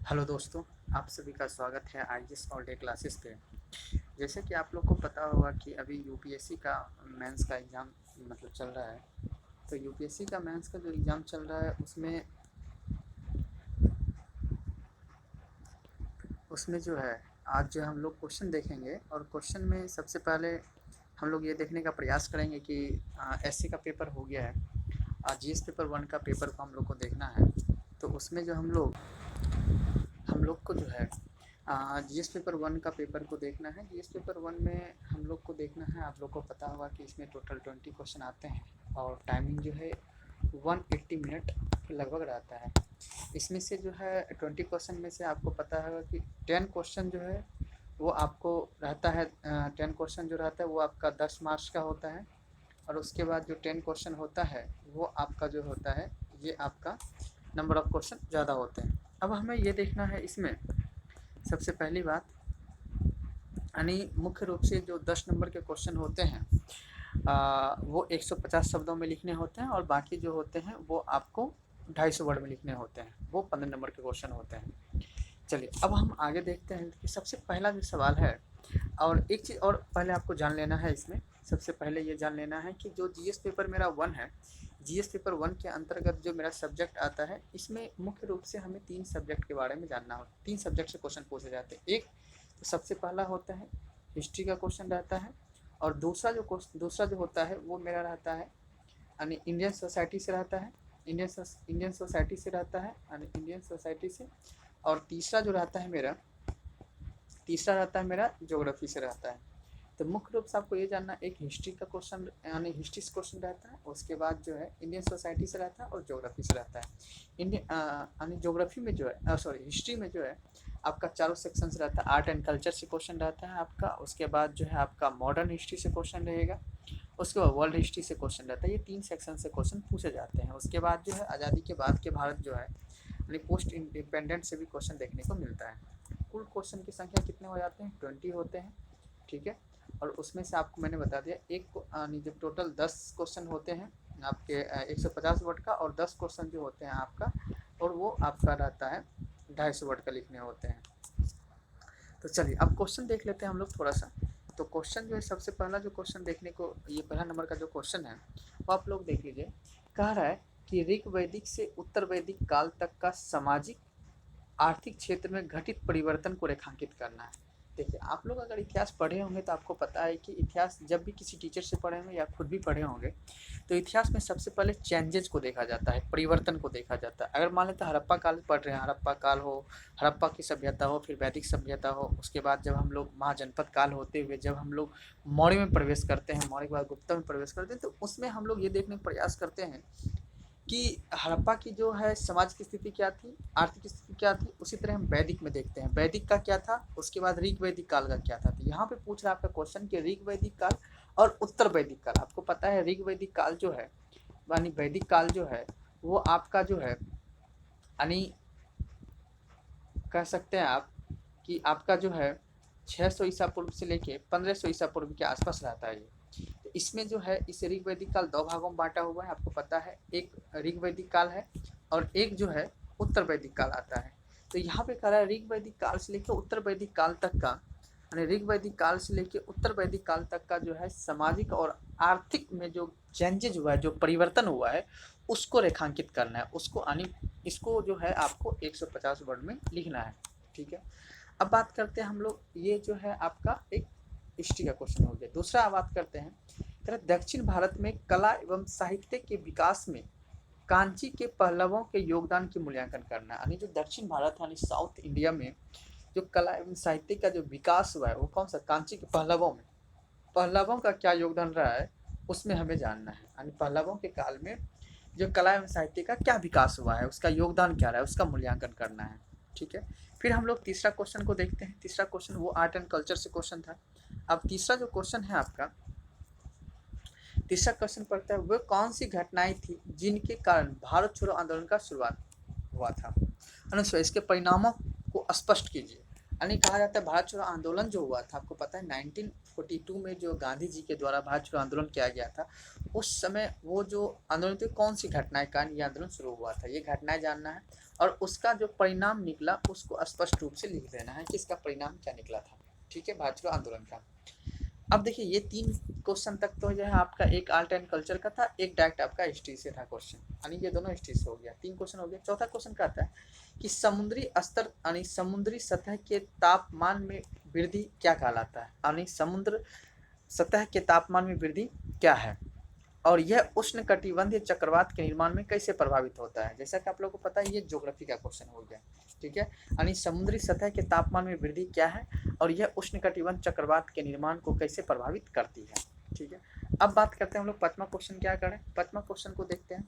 Hello दोस्तों, आप सभी का स्वागत है आईजीएस ऑल डे क्लासेस पे। जैसे कि आप लोग को पता होगा कि अभी यूपीएससी का मेंस का एग्ज़ाम चल रहा है। तो यूपीएससी का मेंस का जो एग्ज़ाम चल रहा है उसमें जो है आज जो हम लोग क्वेश्चन देखेंगे, और क्वेश्चन में सबसे पहले हम लोग ये देखने का प्रयास करेंगे कि एससी का पेपर हो गया है, जीएस पेपर 1 का पेपर को हम लोग को देखना है। तो उसमें जो हम लोग को जो है जीएस पेपर 1 का पेपर को देखना है। जीएस पेपर 1 में हम लोग को देखना है, आप लोग को पता होगा कि इसमें टोटल 20 क्वेश्चन आते हैं और टाइमिंग जो है 180 मिनट के लगभग रहता है। इसमें से जो है 20 क्वेश्चन में से आपको पता होगा कि 10 क्वेश्चन जो है वो आपको रहता है। 10 क्वेश्चन जो रहता है वो आपका 10 मार्क्स का होता है, और उसके बाद जो 10 क्वेश्चन होता है वो आपका जो होता है, ये आपका नंबर ऑफ़ क्वेश्चन ज़्यादा होते हैं। अब हमें ये देखना है इसमें सबसे पहली बात, यानी मुख्य रूप से जो 10 नंबर के क्वेश्चन होते हैं वो 150 शब्दों में लिखने होते हैं, और बाकी जो होते हैं वो आपको 250 वर्ड में लिखने होते हैं। वो 15 नंबर के क्वेश्चन होते हैं। चलिए अब हम आगे देखते हैं कि सबसे पहला जो सवाल है, और एक चीज़ और पहले आपको जान लेना है इसमें। सबसे पहले ये जान लेना है कि जो जीएस पेपर मेरा 1 है, जीएस पेपर 1 के अंतर्गत जो मेरा सब्जेक्ट आता है, इसमें मुख्य रूप से हमें 3 सब्जेक्ट के बारे में जानना हो। 3 सब्जेक्ट से क्वेश्चन पूछे जाते हैं। एक तो सबसे पहला होता है हिस्ट्री का क्वेश्चन रहता है, और दूसरा जो होता है वो मेरा रहता है यानी इंडियन सोसाइटी से रहता है। इंडियन सोसाइटी से रहता है यानी इंडियन सोसाइटी से। और तीसरा रहता है मेरा ज्योग्राफी से रहता है। तो मुख्य रूप से आपको ये जानना, एक हिस्ट्री का क्वेश्चन यानी हिस्ट्री से क्वेश्चन रहता है, उसके बाद जो है इंडियन सोसाइटी से रहता है और ज्योग्राफी से रहता है। इंडियन यानी ज्योग्राफी में जो है हिस्ट्री में जो है आपका चारों सेक्शन से रहता है। आर्ट एंड कल्चर से क्वेश्चन रहता है आपका, उसके बाद जो है आपका मॉडर्न हिस्ट्री से क्वेश्चन रहेगा, उसके बाद वर्ल्ड हिस्ट्री से क्वेश्चन रहता है। ये 3 सेक्शन से क्वेश्चन पूछे जाते हैं। उसके बाद जो है आज़ादी के बाद के भारत जो है यानी पोस्ट इंडिपेंडेंट से भी क्वेश्चन देखने को मिलता है। कुल क्वेश्चन की संख्या कितने हो जाते हैं? 20 होते हैं, ठीक है। और उसमें से आपको मैंने बता दिया यानी जब टोटल 10 क्वेश्चन होते हैं आपके 150 वर्ड का, और 10 क्वेश्चन जो होते हैं आपका, और वो आपका रहता है 250 वर्ड का लिखने होते हैं। तो चलिए अब क्वेश्चन देख लेते हैं हम लोग थोड़ा सा। तो क्वेश्चन जो है, सबसे पहला जो क्वेश्चन देखने को, ये पहला नंबर का जो क्वेश्चन है वो आप लोग देख लीजिए। कह रहा है कि ऋग वैदिक से उत्तर वैदिक काल तक का सामाजिक आर्थिक क्षेत्र में घटित परिवर्तन को रेखांकित करना है। देखिए, आप लोग अगर इतिहास पढ़े होंगे तो आपको पता है कि इतिहास जब भी किसी टीचर से पढ़े होंगे या खुद भी पढ़े होंगे, तो इतिहास में सबसे पहले चेंजेज को देखा जाता है, परिवर्तन को देखा जाता है। अगर मान लेते हड़प्पा काल पढ़ रहे हैं, हड़प्पा काल हो, हड़प्पा की सभ्यता हो, फिर वैदिक सभ्यता हो, उसके बाद जब हम लोग महाजनपद काल होते हुए जब हम लोग मौर्य में प्रवेश करते हैं, मौर्य के बाद गुप्ता में प्रवेश करते हैं, तो उसमें हम लोग ये देखने का प्रयास करते हैं कि हड़प्पा की जो है समाज की स्थिति क्या थी, आर्थिक स्थिति क्या थी। उसी तरह हम वैदिक में देखते हैं, वैदिक का क्या था, उसके बाद ऋग वैदिक काल का क्या था। तो यहाँ पे पूछ रहा है आपका क्वेश्चन कि ऋग वैदिक काल और उत्तर वैदिक काल। आपको पता है ऋग वैदिक काल जो है यानी वैदिक काल जो है वो आपका जो है यानी कह सकते हैं आप कि आपका जो है 600 ईसा पूर्व से लेके 1500 ईसा पूर्व के आसपास रहता है ये। तो इसमें जो है इस ऋग वैदिक काल 2 भागों में बांटा हुआ है, आपको पता है। एक ऋग वैदिक काल है और एक जो है उत्तर वैदिक काल आता है। तो यहाँ पे कह रहा है ऋग वैदिक काल से लेकर उत्तर वैदिक काल तक का, यानी ऋग वैदिक काल से लेकर उत्तर वैदिक काल तक का जो है सामाजिक और आर्थिक में जो चेंजेज हुआ है, जो परिवर्तन हुआ है, उसको रेखांकित करना है। उसको यानी इसको जो है आपको 150 वर्ड में लिखना है, ठीक है। अब बात करते हैं हम लोग, ये जो है आपका एक हिस्ट्री का क्वेश्चन हो गया। दूसरा बात करते हैं, दक्षिण भारत में कला एवं साहित्य के विकास में कांची के पहलवों के योगदान की मूल्यांकन करना है। यानी जो दक्षिण भारत यानी साउथ इंडिया में जो कला एवं साहित्य का जो विकास हुआ है वो कौन सा, कांची के पहलवों में, पहलवों का क्या योगदान रहा है उसमें हमें जानना है। यानी पहलवों के काल में जो कला एवं साहित्य का क्या विकास हुआ है, उसका योगदान क्या रहा है, उसका मूल्यांकन करना है, ठीक है। फिर हम लोग तीसरा क्वेश्चन को देखते हैं। तीसरा क्वेश्चन वो आर्ट एंड कल्चर से क्वेश्चन था। अब तीसरा जो क्वेश्चन है आपका, तीसरा क्वेश्चन पढ़ता है, वह कौन सी घटनाएं थी जिनके कारण भारत छोड़ो आंदोलन का शुरुआत हुआ था। अनुसार इसके परिणामों को स्पष्ट कीजिए। यानी कहा जाता है भारत छोड़ो आंदोलन जो हुआ था, आपको पता है 1942 में जो गांधी जी के द्वारा भारत छोड़ो आंदोलन किया गया था, उस समय वो जो आंदोलन थी कौन सी घटनाएं कारण ये आंदोलन शुरू हुआ था, ये घटनाएं जानना है और उसका जो परिणाम निकला उसको स्पष्ट रूप से लिख देना है कि इसका परिणाम क्या निकला था। ठीक है, भारत छोड़ो आंदोलन का। अब देखिए ये 3 क्वेश्चन तक तो जो है आपका एक आर्ट एंड कल्चर का था, एक डायरेक्ट आपका हिस्ट्री से था क्वेश्चन, यानी ये दोनों हिस्ट्री से हो गया, 3 क्वेश्चन हो गया। चौथा क्वेश्चन कहता है कि समुद्री स्तर यानी समुद्री सतह के तापमान में वृद्धि क्या कहलाता है, यानी समुद्र सतह के तापमान में वृद्धि क्या है और यह उष्णकटिबंधीय चक्रवात के निर्माण में कैसे प्रभावित होता है। जैसा कि आप लोगों को पता है ये ज्योग्राफी का क्वेश्चन हो गया। ठीक है, यानी समुद्री सतह के तापमान में वृद्धि क्या है और यह उष्णकटिबंध चक्रवात के निर्माण को कैसे प्रभावित करती है। ठीक है, अब बात करते हैं हम लोग पांचवा क्वेश्चन क्या करें, पांचवा क्वेश्चन को देखते हैं।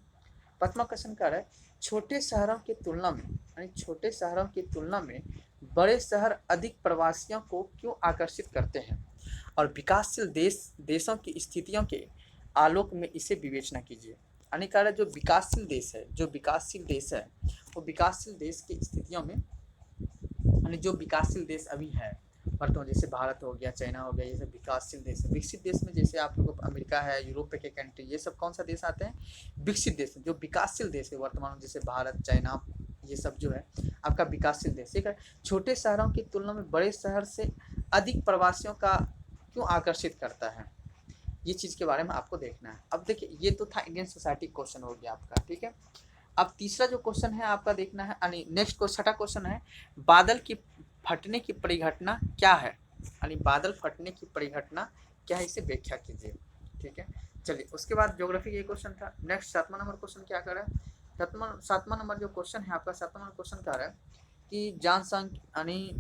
पांचवा क्वेश्चन क्या है, छोटे शहरों की तुलना में यानी छोटे शहरों की तुलना में बड़े शहर अधिक प्रवासियों को क्यों आकर्षित करते हैं और विकासशील देशों की स्थितियों के आलोक में इसे विवेचना कीजिए। यानी कह रहा है जो विकासशील देश है वो विकासशील देश की स्थितियों में, यानी जो विकासशील देश अभी है वर्तमान, जैसे भारत हो गया, चाइना हो गया, ये सब विकासशील देश है। विकसित देश में जैसे आप लोग अमेरिका है, यूरोप के कंट्री, ये सब कौन सा देश आते हैं, विकसित देश। जो विकासशील देश है वर्तमान में जैसे भारत, चाइना, ये सब जो है आपका विकासशील देश। ठीक है, छोटे शहरों की तुलना में बड़े शहर से अधिक प्रवासियों का क्यों आकर्षित करता है, ये चीज़ के बारे में आपको देखना है। अब देखिए ये तो था इंडियन सोसाइटी क्वेश्चन हो गया आपका। ठीक है, अब तीसरा जो क्वेश्चन है आपका देखना है, यानी नेक्स्ट को छठा क्वेश्चन है, बादल की फटने की परिघटना क्या है, यानी बादल फटने की परिघटना क्या है, इसे व्याख्या कीजिए। ठीक है, चलिए उसके बाद ज्योग्राफी का ये क्वेश्चन था। नेक्स्ट 7वां नंबर क्वेश्चन क्या कर रहा है, 7वां नंबर जो क्वेश्चन है आपका 7वां नंबर क्वेश्चन क्या है कि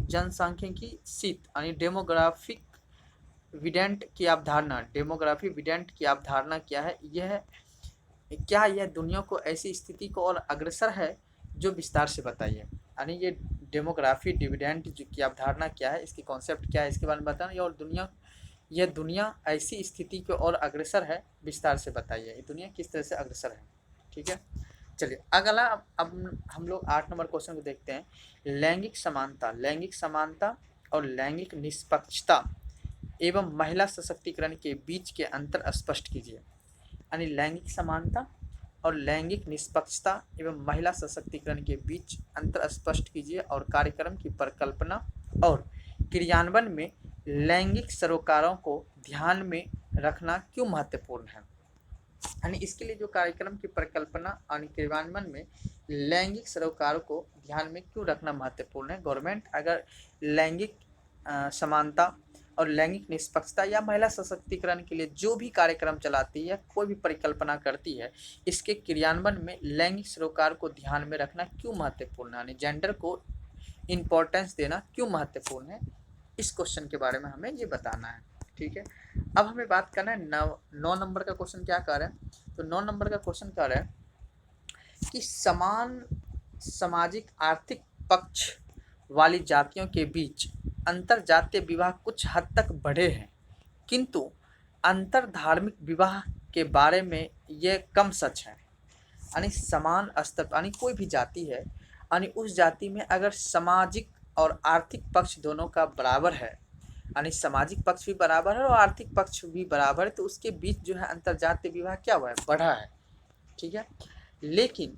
जनसांख्यिकी शीत यानी डेमोग्राफिक विडेंट की अवधारणा, डेमोग्राफी विडेंट की अवधारणा क्या है, क्या यह दुनिया को ऐसी स्थिति को और अग्रसर है, जो विस्तार से बताइए। यानी ये डेमोग्राफी डिविडेंट की अवधारणा क्या है, इसकी कॉन्सेप्ट क्या है, इसके बारे में बताना। और यह दुनिया ऐसी स्थिति की ओर अग्रसर है, विस्तार से बताइए, ये दुनिया किस तरह से अग्रसर है। ठीक है, चलिए अगला अब हम लोग 8 नंबर क्वेश्चन को देखते हैं, लैंगिक समानता और लैंगिक निष्पक्षता एवं महिला सशक्तिकरण के बीच के अंतर स्पष्ट कीजिए। यानी लैंगिक समानता और लैंगिक निष्पक्षता एवं महिला सशक्तिकरण के बीच अंतर स्पष्ट कीजिए और कार्यक्रम की परिकल्पना और क्रियान्वयन में लैंगिक सरोकारों को ध्यान में रखना क्यों महत्वपूर्ण है। यानी इसके लिए जो कार्यक्रम की परिकल्पना और क्रियान्वयन में लैंगिक सरोकारों को ध्यान में क्यों रखना महत्वपूर्ण है। गवर्नमेंट अगर लैंगिक समानता और लैंगिक निष्पक्षता या महिला सशक्तिकरण के लिए जो भी कार्यक्रम चलाती है, कोई भी परिकल्पना करती है, इसके क्रियान्वयन में लैंगिक सरोकार को ध्यान में रखना क्यों महत्वपूर्ण है, यानी जेंडर को इम्पोर्टेंस देना क्यों महत्वपूर्ण है, इस क्वेश्चन के बारे में हमें ये बताना है। ठीक है, अब हमें बात करना है 9 नंबर का क्वेश्चन क्या कर रहा है। तो 9 नंबर का क्वेश्चन कर रहा है कि समान सामाजिक आर्थिक पक्ष वाली जातियों के बीच अंतर जातीय विवाह कुछ हद तक बढ़े हैं, किंतु अंतर धार्मिक विवाह के बारे में यह कम सच है। यानी समान स्तर, यानी कोई भी जाति है, यानी उस जाति में अगर सामाजिक और आर्थिक पक्ष दोनों का बराबर है, यानी सामाजिक पक्ष भी बराबर है और आर्थिक पक्ष भी बराबर है, तो उसके बीच जो है अंतर जातीय विवाह क्या हुआ है, बढ़ा है। ठीक है, लेकिन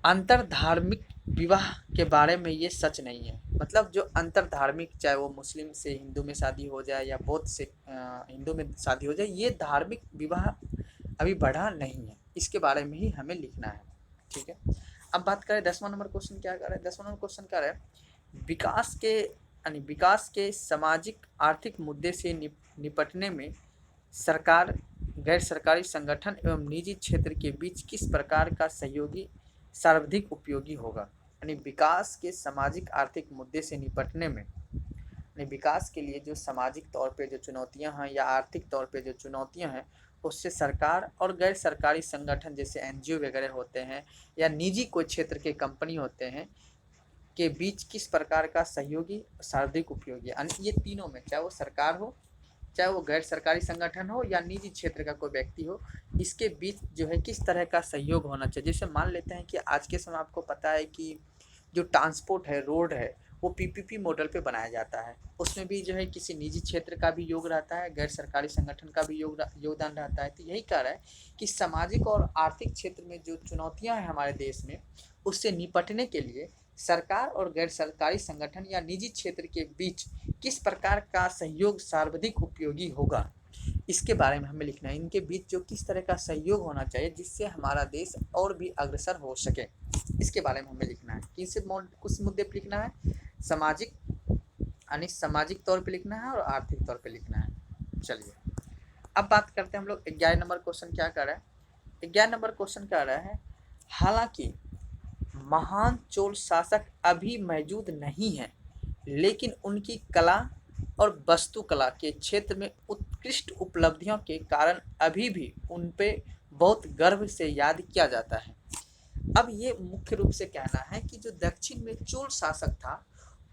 अंतर धार्मिक विवाह के बारे में ये सच नहीं है। मतलब जो अंतर धार्मिक, चाहे वो मुस्लिम से हिंदू में शादी हो जाए या बौद्ध से हिंदू में शादी हो जाए, ये धार्मिक विवाह अभी बढ़ा नहीं है, इसके बारे में ही हमें लिखना है। ठीक है, अब बात करें 10वां नंबर क्वेश्चन क्या कर रहा है। 10वां नंबर क्वेश्चन क्या है, विकास के सामाजिक आर्थिक मुद्दे से निपटने में सरकार, गैर सरकारी संगठन एवं निजी क्षेत्र के बीच किस प्रकार का सहयोगी सर्वाधिक उपयोगी होगा। यानी विकास के सामाजिक आर्थिक मुद्दे से निपटने में, यानी विकास के लिए जो सामाजिक तौर पे जो चुनौतियां हैं या आर्थिक तौर पे जो चुनौतियां हैं, उससे सरकार और गैर सरकारी संगठन जैसे एनजीओ वगैरह होते हैं या निजी कोई क्षेत्र के कंपनी होते हैं के बीच किस प्रकार का सहयोगी सर्वाधिक उपयोगी, यानी ये तीनों में, चाहे वो सरकार हो, चाहे वो गैर सरकारी संगठन हो या निजी क्षेत्र का कोई व्यक्ति हो, इसके बीच जो है किस तरह का सहयोग होना चाहिए। जैसे मान लेते हैं कि आज के समय आपको पता है कि जो ट्रांसपोर्ट है, रोड है, वो पीपीपी मॉडल पे बनाया जाता है। उसमें भी जो है किसी निजी क्षेत्र का भी योग रहता है, गैर सरकारी संगठन का भी योगदान रहता है। तो यही कारण है कि सामाजिक और आर्थिक क्षेत्र में जो चुनौतियां हैं हमारे देश में, उससे निपटने के लिए सरकार और गैर सरकारी संगठन या निजी क्षेत्र के बीच किस प्रकार का सहयोग सर्वाधिक उपयोगी होगा, इसके बारे में हमें लिखना है। इनके बीच जो किस तरह का सहयोग होना चाहिए जिससे हमारा देश और भी अग्रसर हो सके, इसके बारे में हमें लिखना है। किस मुद्दे पर लिखना है? सामाजिक यानी सामाजिक तौर पे लिखना है और आर्थिक तौर पे लिखना है। चलिए अब बात करते हैं हम लोग 11 नंबर क्वेश्चन क्या कर रहा है। 11 नंबर क्वेश्चन कर रहा है, हालांकि महान चोल शासक अभी मौजूद नहीं है, लेकिन उनकी कला और वास्तुकला के क्षेत्र में उत्कृष्ट उपलब्धियों के कारण अभी भी उन पे बहुत गर्व से याद किया जाता है। अब ये मुख्य रूप से कहना है कि जो दक्षिण में चोल शासक था,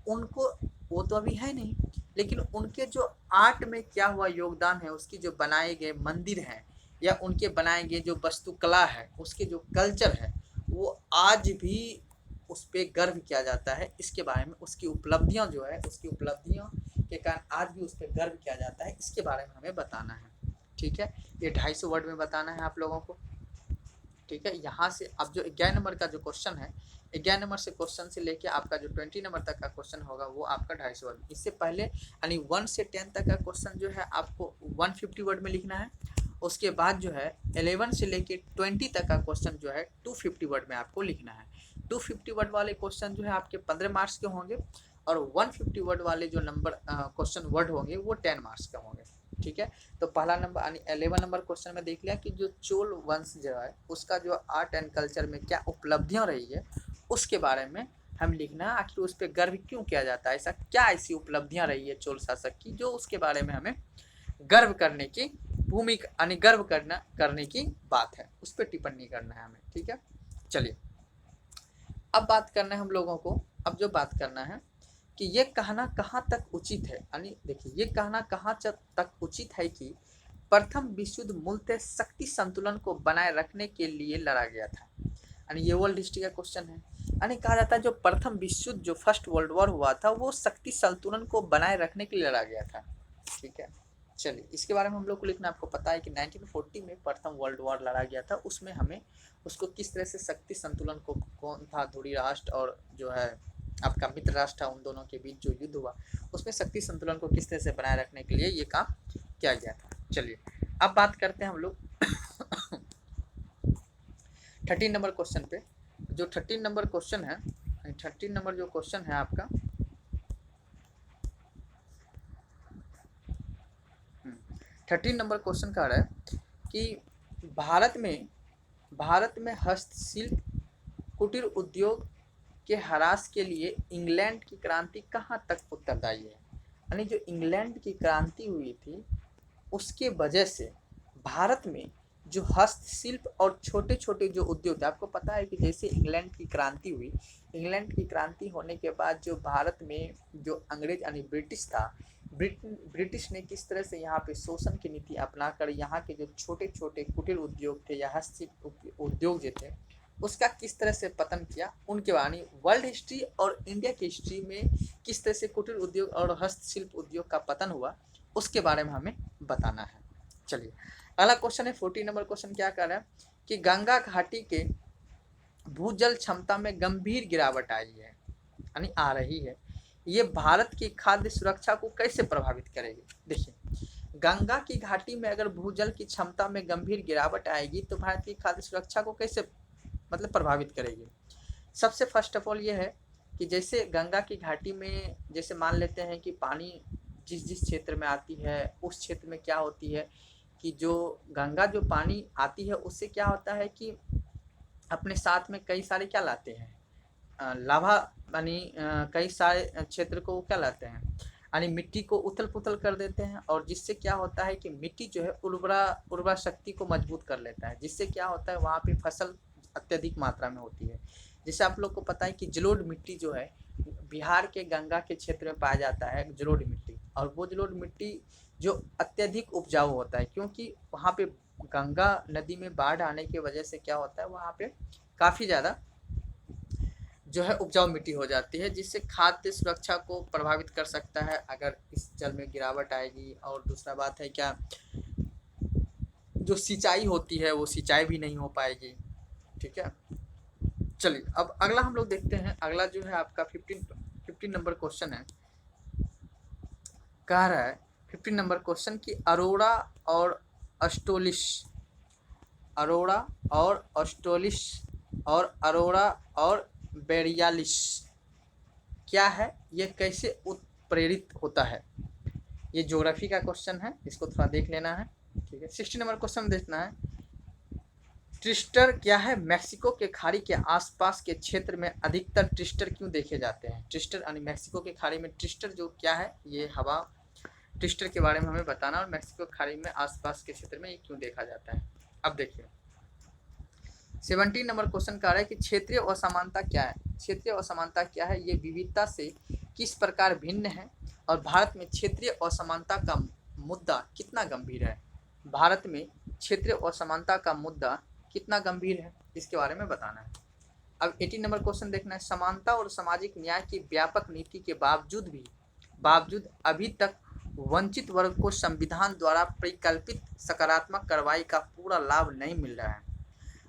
उनको, वो तो अभी है नहीं, लेकिन उनके जो आर्ट में क्या हुआ योगदान है, उसकी जो बनाए गए मंदिर हैं या उनके बनाए गए जो वास्तुकला है, उसके जो कल्चर है, वो आज भी उस पर गर्व किया जाता है। इसके बारे में उसकी उपलब्धियां जो है, उसकी उपलब्धियों के कारण आज भी उस पर गर्व किया जाता है, इसके बारे में हमें बताना है। ठीक है, ये 250 वर्ड में बताना है आप लोगों को। ठीक है, यहाँ से अब जो 11 नंबर का जो क्वेश्चन है, 11 नंबर से क्वेश्चन से लेके आपका जो 20 नंबर तक का क्वेश्चन होगा वो आपका 250 वर्ड। इससे पहले यानी 1 से 10 तक का क्वेश्चन जो है आपको 150 वर्ड में लिखना है। उसके बाद जो है 11 से लेके 20 तक का क्वेश्चन जो है 250 वर्ड में आपको लिखना है। 250 वर्ड वाले क्वेश्चन जो है आपके 15 मार्क्स के होंगे और 150 वर्ड वाले जो नंबर क्वेश्चन वर्ड होंगे वो 10 मार्क्स के होंगे। ठीक है, तो पहला नंबर यानी 11 नंबर क्वेश्चन में देख लिया कि जो चोल वंश जो है उसका जो आर्ट एंड कल्चर में क्या उपलब्धियां रही है, उसके बारे में हम लिखना है। आखिर उस पर गर्व क्यों किया जाता है, ऐसा क्या ऐसी उपलब्धियां रही है चोल शासक की जो उसके बारे में हमें गर्व करने की भूमिका यानी गर्व करने की बात है, उस पर टिप्पणी करना है हमें। ठीक है, चलिए अब बात करना है हम लोगों को। अब जो बात करना है कि ये कहना कहाँ तक उचित है, यानी देखिए ये कहना कहाँ तक उचित है कि प्रथम विश्व युद्ध मूलतः शक्ति संतुलन को बनाए रखने के लिए लड़ा गया था। यानी ये वर्ल्ड हिस्ट्री का क्वेश्चन है। यानी कहा जाता है जो प्रथम विश्व युद्ध जो फर्स्ट वर्ल्ड वॉर हुआ था वो शक्ति संतुलन को बनाए रखने के लिए लड़ा गया था। ठीक है, चलिए इसके बारे में हम लोग को लिखना। आपको पता है कि 1940 में प्रथम वर्ल्ड वॉर लड़ा गया था, उसमें हमें उसको किस तरह से शक्ति संतुलन को, कौन था धुरी राष्ट्र और जो है आपका मित्र राष्ट्र था, उन दोनों के बीच जो युद्ध हुआ उसमें शक्ति संतुलन को किस तरह से बनाए रखने के लिए ये काम किया गया था। चलिए अब बात करते हैं हम लोग 13 नंबर क्वेश्चन पे। जो 13 नंबर क्वेश्चन है, 13 नंबर जो क्वेश्चन है आपका 13 नंबर क्वेश्चन कह रहा है कि भारत में हस्तशिल्प कुटीर उद्योग के ह्रास के लिए इंग्लैंड की क्रांति कहाँ तक उत्तरदायी है। यानी जो इंग्लैंड की क्रांति हुई थी उसके वजह से भारत में जो हस्तशिल्प और छोटे छोटे जो उद्योग थे, आपको पता है कि जैसे इंग्लैंड की क्रांति हुई, इंग्लैंड की क्रांति होने के बाद जो भारत में जो अंग्रेज यानी ब्रिटिश था, ब्रिटिश ने किस तरह से यहाँ पे शोषण की नीति अपनाकर यहाँ के जो छोटे छोटे कुटीर उद्योग थे या हस्तशिल्प उद्योग जो थे उसका किस तरह से पतन किया, उनके वाणी वर्ल्ड हिस्ट्री और इंडिया की हिस्ट्री में किस तरह से कुटीर उद्योग और हस्तशिल्प उद्योग का पतन हुआ उसके बारे में हमें बताना है। चलिए अगला क्वेश्चन है 14 नंबर क्वेश्चन क्या कह रहा है कि गंगा घाटी के भूजल क्षमता में गंभीर गिरावट आई है यानी आ रही है, ये भारत की खाद्य सुरक्षा को कैसे प्रभावित करेगी। देखिए गंगा की घाटी में अगर भूजल की क्षमता में गंभीर गिरावट आएगी तो भारत की खाद्य सुरक्षा को कैसे मतलब प्रभावित करेगी। सबसे फर्स्ट ऑफ ऑल ये है कि जैसे गंगा की घाटी में जैसे मान लेते हैं कि पानी जिस जिस क्षेत्र में आती है उस क्षेत्र में क्या होती है कि जो गंगा जो पानी आती है उससे क्या होता है कि अपने साथ में कई सारे क्या लाते हैं लाभा यानी कई सारे क्षेत्र को क्या लाते हैं यानी मिट्टी को उथल पुथल कर देते हैं और जिससे क्या होता है कि मिट्टी जो है उर्वरा शक्ति को मजबूत कर लेता है, जिससे क्या होता है वहाँ पे फसल अत्यधिक मात्रा में होती है। जैसे आप लोग को पता है कि जलोढ़ मिट्टी जो है बिहार के गंगा के क्षेत्र में पाया जाता है जलोढ़ मिट्टी, और वो जलोढ़ मिट्टी जो अत्यधिक उपजाऊ होता है क्योंकि वहाँ पे गंगा नदी में बाढ़ आने की वजह से क्या होता है वहाँ पे काफ़ी ज़्यादा जो है उपजाऊ मिट्टी हो जाती है, जिससे खाद्य सुरक्षा को प्रभावित कर सकता है अगर इस जल में गिरावट आएगी। और दूसरा बात है क्या, जो सिंचाई होती है वो सिंचाई भी नहीं हो पाएगी। ठीक है, चलिए अब अगला हम लोग देखते हैं। अगला जो है आपका 15 नंबर क्वेश्चन है। कह रहा है 15 नंबर क्वेश्चन कि अरोरा और अस्टोलिस, अरोरा और अस्टोलिस और अरोरा और बेरियालिस क्या है, ये कैसे उत्प्रेरित होता है। ये ज्योग्राफी का क्वेश्चन है, इसको थोड़ा देख लेना है। ठीक है, 16 नंबर क्वेश्चन देखना है। ट्रिस्टर क्या है, मैक्सिको के खाड़ी के आसपास के क्षेत्र में अधिकतर ट्रिस्टर क्यों देखे जाते हैं। ट्रिस्टर यानी मैक्सिको के खाड़ी में ट्रिस्टर जो क्या है, ये हवा ट्रिस्टर के बारे में हमें बताना, और मैक्सिको खाड़ी में आसपास के क्षेत्र में ये क्यों देखा जाता है। अब देखिए 17 नंबर क्वेश्चन कह रहा है कि क्षेत्रीय असमानता क्या है। क्षेत्रीय असमानता क्या है, ये विविधता से किस प्रकार भिन्न है, और भारत में क्षेत्रीय असमानता का मुद्दा कितना गंभीर है। भारत में क्षेत्रीय असमानता का मुद्दा कितना गंभीर है, इसके बारे में बताना है। अब 18 नंबर क्वेश्चन देखना है। समानता और सामाजिक न्याय की व्यापक नीति के बावजूद अभी तक वंचित वर्ग को संविधान द्वारा परिकल्पित सकारात्मक कार्रवाई का पूरा लाभ नहीं मिल रहा है।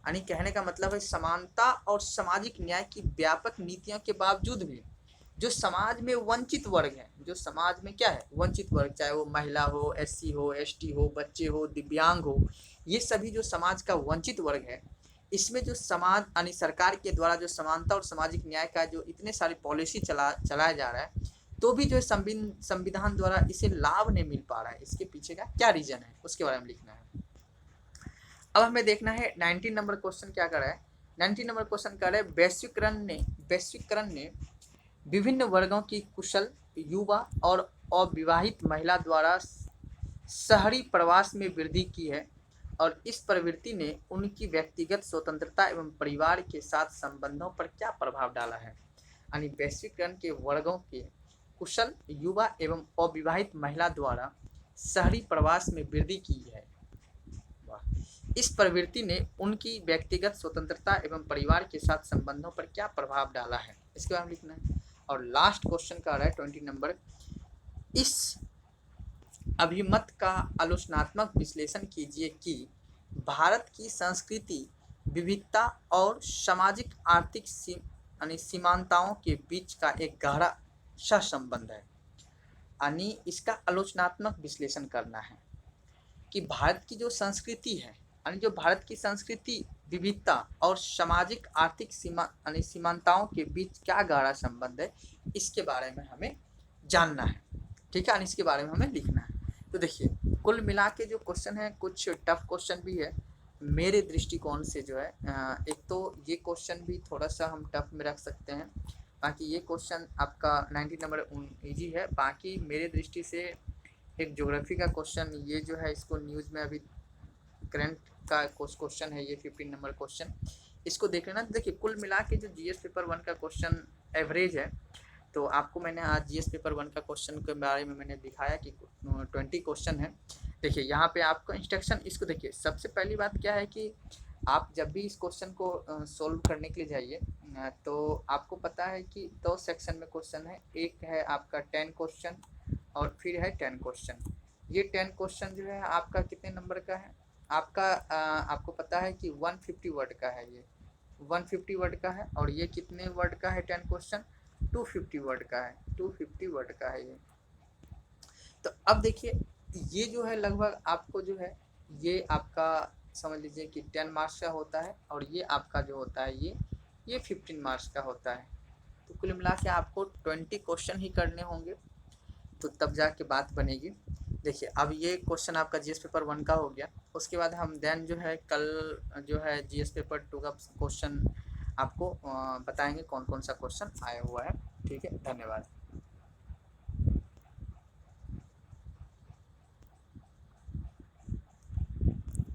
यानी कहने का मतलब है समानता और सामाजिक न्याय की व्यापक नीतियों के बावजूद भी जो समाज में वंचित वर्ग है, जो समाज में क्या है वंचित वर्ग, चाहे वो महिला हो, एससी हो, एसटी हो, बच्चे हो, दिव्यांग हो, ये सभी जो समाज का वंचित वर्ग है, इसमें जो समाज यानी सरकार के द्वारा जो समानता और सामाजिक न्याय का जो इतने सारी पॉलिसी चलाया जा रहा है, तो भी जो संविधान द्वारा इसे लाभ नहीं मिल पा रहा है। इसके पीछे का क्या रीजन है, उसके बारे में लिखना है। अब हमें देखना है 19 नंबर क्वेश्चन क्या कर रहा है। 19 नंबर क्वेश्चन कर रहा है वैश्वीकरण ने विभिन्न वर्गों की कुशल युवा और अविवाहित महिला द्वारा शहरी प्रवास में वृद्धि की है, और इस प्रवृत्ति ने उनकी व्यक्तिगत स्वतंत्रता एवं परिवार के साथ संबंधों पर क्या प्रभाव डाला है। यानी वैश्वीकरण के वर्गों के कुशल युवा एवं अविवाहित महिला द्वारा शहरी प्रवास में वृद्धि की है, इस प्रवृत्ति ने उनकी व्यक्तिगत स्वतंत्रता एवं परिवार के साथ संबंधों पर क्या प्रभाव डाला है, इसके बारे में लिखना है। और लास्ट क्वेश्चन का रहा है 20 नंबर, इस अभिमत का आलोचनात्मक विश्लेषण कीजिए कि भारत की संस्कृति विविधता और सामाजिक आर्थिक सीमांताओं के बीच का एक गहरा सहसंबंध है। यानी इसका आलोचनात्मक विश्लेषण करना है कि भारत की जो संस्कृति है, यानी जो भारत की संस्कृति विविधता और सामाजिक आर्थिक सीमांताओं के बीच क्या गहरा संबंध है, इसके बारे में हमें जानना है। ठीक है, इसके बारे में हमें लिखना है। तो देखिए कुल मिला के जो क्वेश्चन है, कुछ टफ क्वेश्चन भी है मेरे दृष्टिकोण से जो है। एक तो ये क्वेश्चन भी थोड़ा सा हम टफ में रख सकते हैं, बाकी ये क्वेश्चन आपका 19 नंबर ईजी है। बाकी मेरे दृष्टि से एक ज्योग्राफी का क्वेश्चन, ये जो है इसको न्यूज़ में अभी करंट का क्वेश्चन है, ये 15 नंबर क्वेश्चन, इसको देख लेना। देखिए कुल मिला के जो जीएस पेपर 1 का क्वेश्चन एवरेज है, तो आपको मैंने आज जीएस पेपर 1 का क्वेश्चन के बारे में मैंने दिखाया कि 20 क्वेश्चन है। देखिए यहाँ पे आपको इंस्ट्रक्शन, इसको देखिए सबसे पहली बात क्या है कि आप जब भी इस क्वेश्चन को सोल्व करने के लिए जाइए, तो आपको पता है कि 2 सेक्शन में क्वेश्चन है। एक है आपका 10 क्वेश्चन और फिर है 10 क्वेश्चन। ये 10 क्वेश्चन जो है आपका कितने नंबर का है, आपका आपको पता है कि 150 वर्ड का है, ये 150 वर्ड का है। और ये कितने वर्ड का है 10 क्वेश्चन, 250 वर्ड का है, 250 वर्ड का है ये। तो अब देखिए ये जो है लगभग आपको जो है ये आपका समझ लीजिए कि 10 मार्क्स का होता है, और ये आपका जो होता है ये 15 मार्क्स का होता है। तो कुल मिला के आपको 20 क्वेश्चन ही करने होंगे, तो तब जाके बात बनेगी। देखिए अब ये क्वेश्चन आपका जीएस पेपर 1 का हो गया। उसके बाद हम देन जो है कल जो है जीएस पेपर 2 का क्वेश्चन आपको बताएंगे कौन कौन सा क्वेश्चन आया हुआ है। ठीक है, धन्यवाद।